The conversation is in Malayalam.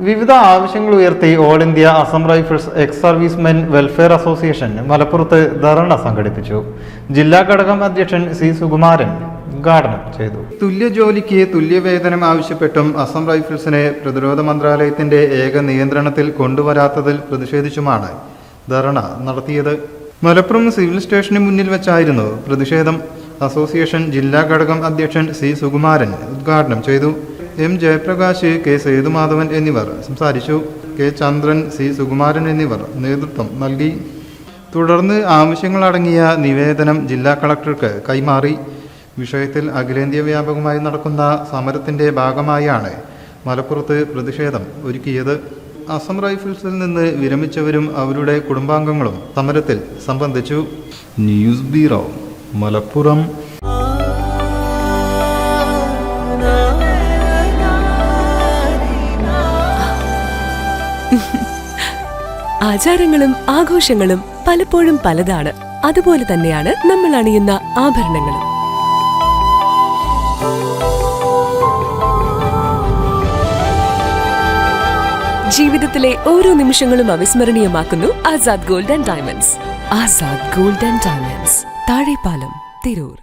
വിവിധ ആവശ്യങ്ങൾ ഉയർത്തി all India Assam rifles ex servicemen welfare association മലപ്പുറത്ത് ധർണ സംഘടിപ്പിച്ചു. ജില്ലാ ഘടകം അധ്യക്ഷൻ സി സുകുമാരൻ ഉദ്ഘാടനം ചെയ്തു. തുല്യ ജോലിക്ക് തുല്യവേതനം ആവശ്യപ്പെട്ടും അസം റൈഫിൾസിനെ പ്രതിരോധ മന്ത്രാലയത്തിന്റെ ഏക നിയന്ത്രണത്തിൽ കൊണ്ടുവരാത്തതിൽ പ്രതിഷേധിച്ചുമാണ് ധർണ നടത്തിയത്. മലപ്പുറം സിവിൽ സ്റ്റേഷന് മുന്നിൽ വെച്ചായിരുന്നു പ്രതിഷേധം. അസോസിയേഷൻ ജില്ലാ ഘടകം അധ്യക്ഷൻ സി സുകുമാരൻ ഉദ്ഘാടനം ചെയ്തു. എം ജയപ്രകാശ്, കെ സേതുമാധവൻ എന്നിവർ സംസാരിച്ചു. കെ ചന്ദ്രൻ, സി സുകുമാരൻ എന്നിവർ നേതൃത്വം നൽകി. തുടർന്ന് ആവശ്യങ്ങളടങ്ങിയ നിവേദനം ജില്ലാ കളക്ടർക്ക് കൈമാറി. വിഷയത്തിൽ അഖിലേന്ത്യാ വ്യാപകമായി നടക്കുന്ന സമരത്തിന്റെ ഭാഗമായാണ് മലപ്പുറത്ത് പ്രതിഷേധം ഒരുക്കിയത്. അസം റൈഫിൾസിൽ നിന്ന് വിരമിച്ചവരും അവരുടെ കുടുംബാംഗങ്ങളും സമരത്തിൽ സംബന്ധിച്ചു. News bureau, Malappuram. ആചാരങ്ങളും ആഘോഷങ്ങളും പലപ്പോഴും പലതാണ്. അതുപോലെ തന്നെയാണ് നമ്മൾ അണിയുന്ന ആഭരണങ്ങളും. ജീവിതത്തിലെ ഓരോ നിമിഷങ്ങളും അവിസ്മരണീയമാക്കുന്നു Azad gold and diamonds. Azad gold and diamonds, Thazhepalam, Tirur.